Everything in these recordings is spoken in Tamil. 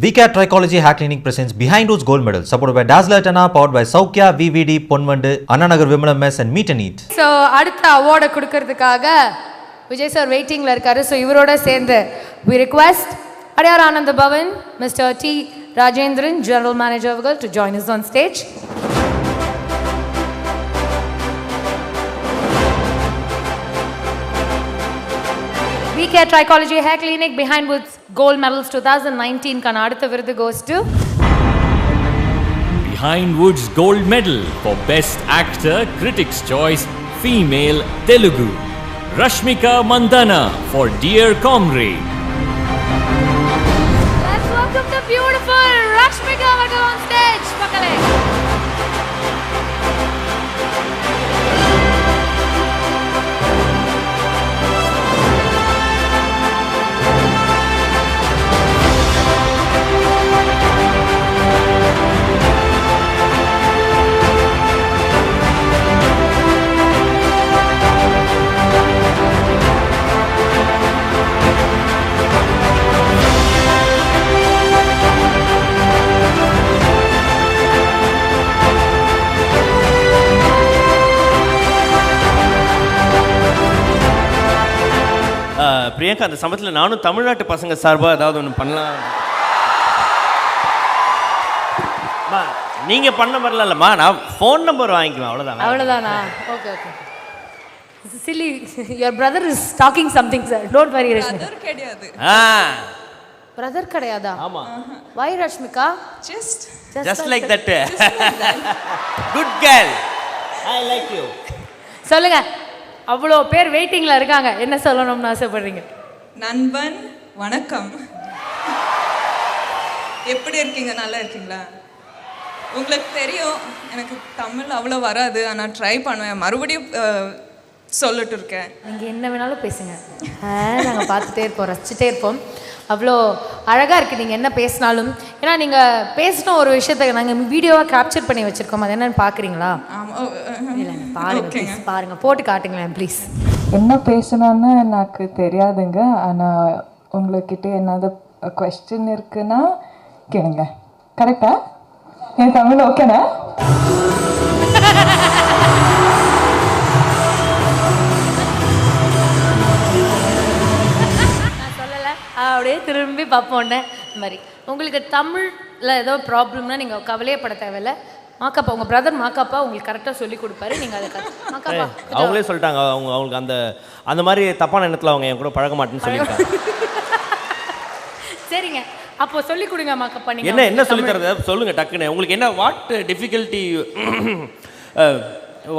VCAT Trichology Hair Clinic presents Behind Woods Gold Medal, supported by Dazzler Tana, powered by Saukya, VVD, Ponvandu, Annanagar Vimalam Mess and Meet and Eat. So, அடுத்த award கொடுக்கிறதுக்காக விஜய் சார் வெயிட்டிங்ல இருக்காரு. So, இவரோட சேர்ந்து we request Adyar Anand Bhavan, Mr. T. Rajendran, General Manager to join us on stage. VCAT Trichology Hair Clinic Behind Woods Gold Medals 2019 கான அடுத்த விருது goes to Behind Woods Gold Medal for Best Actor Critics Choice Female Telugu Rashmika Mandana for Dear Comrade. Let's welcome the beautiful Rashmika Vijay on stage. Pakale. Priyanka, அந்த சமயத்தில் நானும் தமிழ்நாட்டு பசங்க சார்பாக ஏதாவது ஒன்று பண்ணலாம். நீங்கள் பண்ண மாதிரிலாம் இல்லைம்மா, நான் ஃபோன் நம்பர் வாங்கிக்குவேன், அவ்வளோதான். அவ்வளோதானா? Okay okay. Silly, your brother is talking something, sir. Don't worry, Rashmika. Brother கிடையாது. Brother கிடையாதா? ஆமா. Why Rashmika? Just like that. Good girl. I like you. சொல்லுங்க. அவ்வளோ பேர் வெயிட்டிங்ல இருக்காங்க, என்ன சொல்லணும்னு ஆசைப்படுறீங்க? நண்பன் வணக்கம். எப்படி இருக்கீங்க? நல்லா இருக்கீங்களா? உங்களுக்கு தெரியும் எனக்கு தமிழ் அவ்வளோ வராது, ஆனால் ட்ரை பண்ணுவேன். மறுபடியும் சொல்லிட்டு இருக்கேன். நீங்கள் என்ன வேணாலும் பேசுங்க, நாங்கள் பார்த்துட்டே இருப்போம், ரசிச்சுட்டே இருப்போம். அவ்வளோ அழகாக இருக்குது நீங்கள் என்ன பேசினாலும். ஏன்னா நீங்கள் பேசின ஒரு விஷயத்தை நாங்கள் வீடியோவாக கேப்சர் பண்ணி வச்சுருக்கோம், அது என்னென்னு பார்க்குறீங்களா? இல்லைங்க, பாருங்கள் ப்ளீஸ், பாருங்கள், போட்டு காட்டுங்களேன் ப்ளீஸ். என்ன பேசணும்னு எனக்கு தெரியாதுங்க, ஆனால் உங்கள்கிட்ட என்னது கொஸ்டின் இருக்குன்னா கேளுங்க. கரெக்டா? என் தமிழ் ஓகேண்ணா? அப்படியே திரும்பி பார்ப்போன்னே இந்த மாதிரி. உங்களுக்கு தமிழில் ஏதோ ப்ராப்ளம்னா நீங்கள் கவலையே பட தேவையில்லை. மாக்காப்பா, உங்கள் பிரதர் மாக்காப்பா உங்களுக்கு கரெக்டாக சொல்லி கொடுப்பாரு. நீங்கள் அதை மாக்காப்பா அவங்களே சொல்லிட்டாங்க, அவங்களுக்கு அந்த மாதிரி தப்பான எண்ணத்தில் அவங்க என் கூட பழக மாட்டேன்னு சொல்லியிருக்காங்க. சரிங்க, அப்போ சொல்லி கொடுங்க மாக்காப்பா. நீங்கள் என்ன சொல்லி தரது சொல்லுங்க டக்குன்னு. உங்களுக்கு என்ன வாட் டிஃபிகல்ட்டி,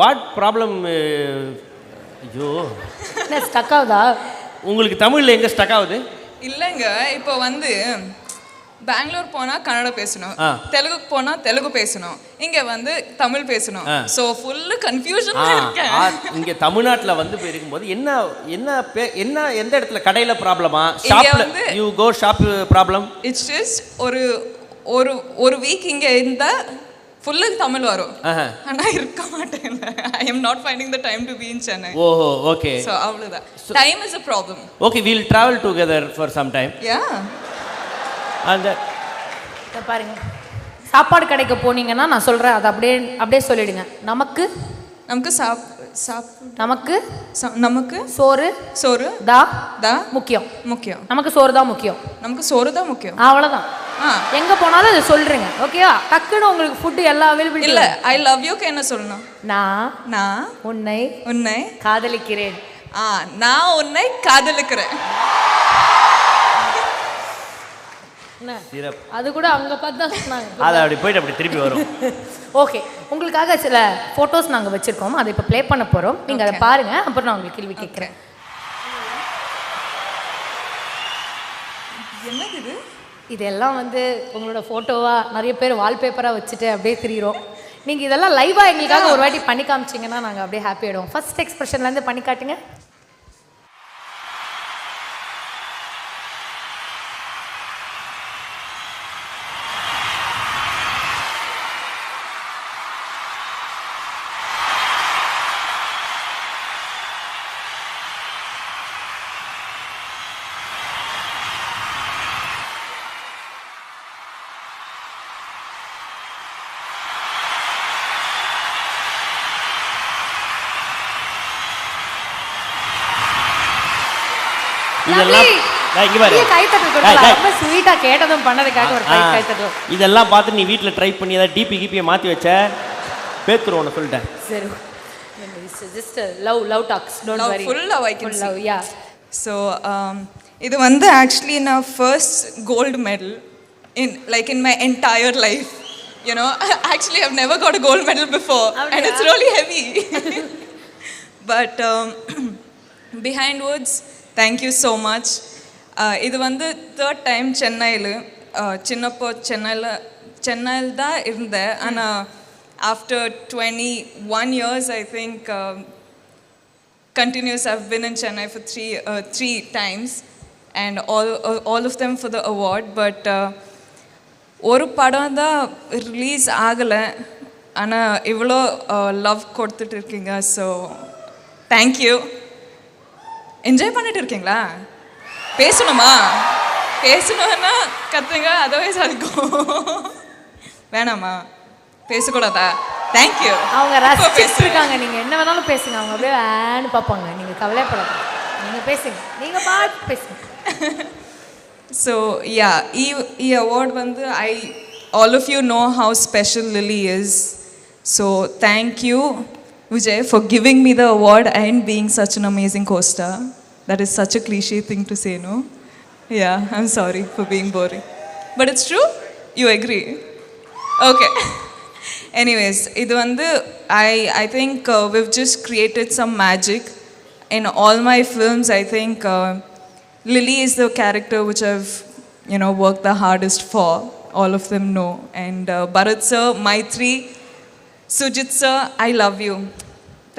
வாட் ப்ராப்ளம்? ஐயோ, என்ன ஸ்டக் ஆகுதா உங்களுக்கு? தமிழில் எங்கே ஸ்டக் ஆகுது? இல்லைங்க, இப்போ பெங்களூர் போனால் கன்னடம் பேசணும், தெலுங்குக்கு போனால் தெலுங்கு பேசணும், இங்கே தமிழ் பேசணும். ஸோ ஃபுல்லு கன்ஃபியூஷனாக இருக்கேன். இங்கே தமிழ்நாட்டில் இருக்கும்போது என்ன என்ன என்ன எந்த இடத்துல கடையில் ப்ராப்ளமா, ஷாப்பில் you go shop problem? It's just ஒரு ஒரு ஒரு வீக் இங்கே இருந்தால் ஃபுல்லு தமிழ் வரும், ஆனால் இருக்க மாட்டேன். I am not finding the time to be in Chennai. ஓஹோ, ஓகே. ஸோ அவ்வளோதான், time is a problem. Okay, we'll travel together for some time. Yeah, அந்த பாருங்க, சாப்பாடு கடைக்கு போனீங்கன்னா நான் சொல்கிறேன், அதை அப்படியே சொல்லிடுங்க. நமக்கு நமக்கு சோறு தான் முக்கியம். நமக்கு சோறு தான் முக்கியம். அவ்வளோதான். எங்க போனாலும் அதை சொல்றீங்க, ஓகேவா? டக்குன்னு உங்களுக்கு ஃபுட் எல்லா அவைலபிலிட்டி இல்ல. ஐ லவ் யூக்கு என்ன சொல்லணும்? நான் உன்னை காதலிக்கிறேன். நான் உன்னை காதலிக்கிறேன். அது கூட அவங்க பார்த்து தான் சொன்னாங்க. அது அப்படி போயிட்டு அப்படி திருப்பி வரும். ஓகே, உங்களுக்காக சில ஃபோட்டோஸ் நாங்கள் வச்சுருக்கோம், அதை இப்போ ப்ளே பண்ண போகிறோம். நீங்கள் அதை பாருங்கள், அப்புறம் நான் உங்களுக்கு கேள்வி கேட்குறேன். என்னது இதெல்லாம் உங்களோட ஃபோட்டோவாக நிறைய பேர் வால்பேப்பராக வச்சுட்டு அப்படியே திரியிறோம். நீங்கள் இதெல்லாம் லைவாக எங்களுக்காக ஒரு வாட்டி பண்ணி காமிச்சிங்கன்னா நாங்கள் அப்படியே ஹாப்பி ஆகிடுவோம். ஃபர்ஸ்ட் எக்ஸ்பிரஷன்லேருந்து பண்ணி காட்டுங்க. இதெல்லாம் இங்க பாரு கை தட்டல் கொடுக்கலாம். ரொம்ப ஸ்வீட்டா கேட்டதும் பண்ணதுக்காக ஒரு கை தட்டல். இதெல்லாம் பார்த்து நீ வீட்ல ட்ரை பண்ணி ஏதாவது டிபி கிபியை மாத்தி வச்ச பேத்துருவோன்னு சொல்லிட்டேன். சரி. Just love talks, don't worry. Full love I can full see. love, yeah. So இது வந்து actually in our first gold medal in my entire life. You know, actually I've never got a gold medal before and it's really heavy. But behind words, thank you so much. இது வந்து third time சென்னையில் சின்னப்போ சென்னையில் தான் இருந்தேன். ஆனால் after 21 years I think continuous I've been in Chennai for three times and all of them for the award. But ஒரு படம் தான் ரிலீஸ் ஆகலை, ஆனால் இவ்வளோ லவ் கொடுத்துட்டு இருக்கீங்க. So thank you. என்ஜாய் பண்ணிட்டு இருக்கீங்களா? பேசணுமா? பேசணும்னா கத்துங்க, அதர்வைஸ் அதுக்கும் வேணாமா? பேசக்கூடாதா? தேங்க்யூ. அவங்க ரசிச்சுட்டு இருக்காங்க. நீங்கள் என்ன வேணாலும் பேசுங்க, அவங்க அப்படியே ஆன்னு பார்ப்பாங்க. நீங்கள் கவலைப்படாத, நீங்கள் பேசுங்க, நீங்கள் பாட்டு பேசுங்க. So yeah, e award vandu all of you know how special Lily is. So thank you Vijay for giving me the award and being such an amazing co-star. That is such a cliche thing to say, no? Yeah, I'm sorry for being boring, but it's true. You agree? Okay. Anyways, idu vandu I think we've just created some magic in all my films. I think Lily is the character which I've, worked the hardest for. All of them know. And Bharat sir, Maitri, Sujit sir, I love you.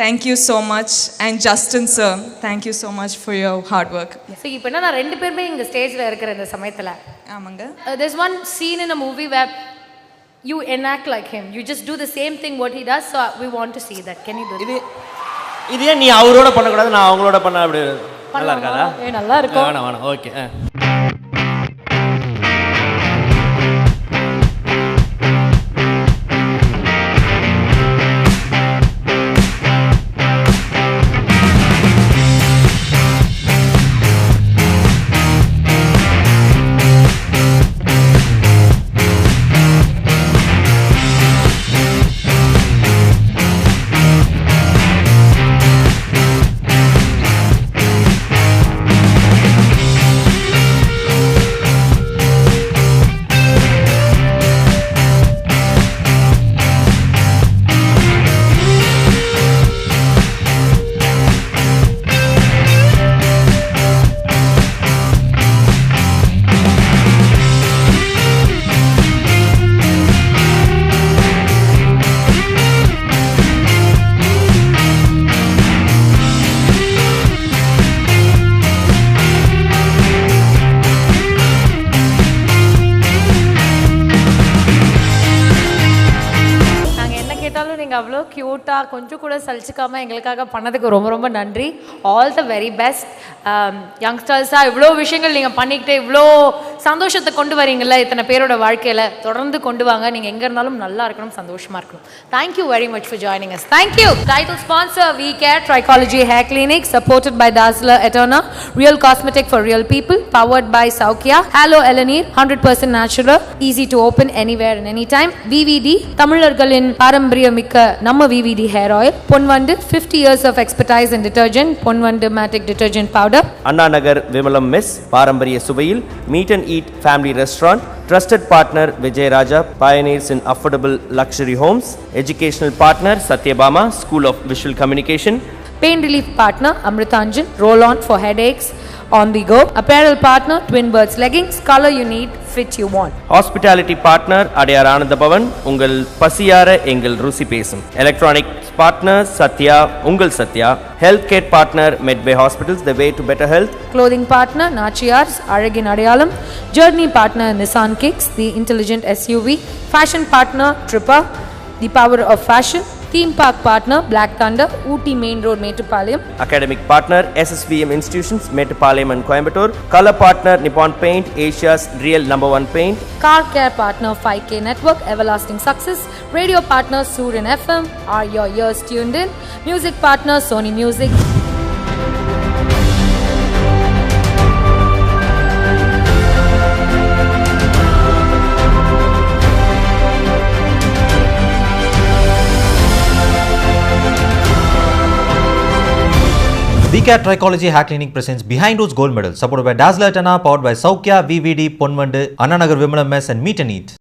Thank you so much. And Justin sir, thank you so much for your hard work. So, இப்போ என்ன நான் ரெண்டு பேருமே இங்கே ஸ்டேஜில் இருக்கிற இந்த சமயத்தில் ஆமாங்க. There's one scene in a movie where you enact like him. You just do the same thing what he does. So we want to see that. Can you do that? இது ஏன் நீ அவரோட பண்ணக்கூடாது, நான் அவங்களோட பண்ண அப்படி நல்லா இருக்காதா? நல்லா இருக்கும். வேணாம் ஓகே. அவ்வளோ க்யூட்டாக கொஞ்சம் கூட சலிச்சிக்காமல் எங்களுக்காக பண்ணதுக்கு ரொம்ப ரொம்ப நன்றி. All the very best. யங்ஸ்டர்ஸாக இவ்வளோ விஷயங்கள் நீங்கள் பண்ணிக்கிட்டு இவ்வளோ சந்தோஷத்தை கொண்டு வரீங்கள இத்தனை பேரோட வாழ்க்கையில் தொடர்ந்து கொண்டு வாங்க. நீங்கள் எங்கே இருந்தாலும் நல்லா இருக்கணும், சந்தோஷமாக இருக்கணும். Thank you very much for joining us. Thank you. Title sponsor we care trichology hair clinic, supported by Dazzler Eterna, real cosmetic for real people, powered by Sowkhya, hello Elaneer 100% natural, easy to open anywhere and any time, VVD தமிழர்களின் பாரம்பரியமிக்க நம்ம VVD hair oil, Ponvandu 50 years of expertise in detergent, Ponvandu matic detergent powder, Anna Nagar Vimalam mess பாரம்பரிய சுவையில் meet and eat family restaurant, trusted partner Vijay Raja, pioneers in affordable luxury homes, educational partner Satyabama School of Visual Communication, pain relief partner Amritanjan, roll on for headaches on the go, apparel partner Twin Birds leggings, color you need, fit you want, hospitality partner Adiyar Ananda Bhavan, ungal pasiyara engal rusi pesum, electronics partner Satya, ungal Satya, healthcare partner Medway Hospitals, the way to better health, clothing partner Nachiyars, Aragin Adayalam, journey partner Nissan Kicks, the intelligent SUV, fashion partner Tripper, the power of fashion, theme park partner Black Thunder, Ooty Main Road, Mettupalayam, academic partner SSVM Institutions, Mettupalayam and Coimbatore, color partner Nippon Paint, Asia's real #1 paint, car care partner 5K Network, everlasting success, radio partner Surin FM, are your ears tuned in, music partner Sony Music. VCAT Trichology Hair Clinic presents Behind Roots Gold Medal, supported by Dazzler Tana, powered by Saukya, VVD, Ponvandu, Anna Nagar Vimala Mess and Meet and Eat.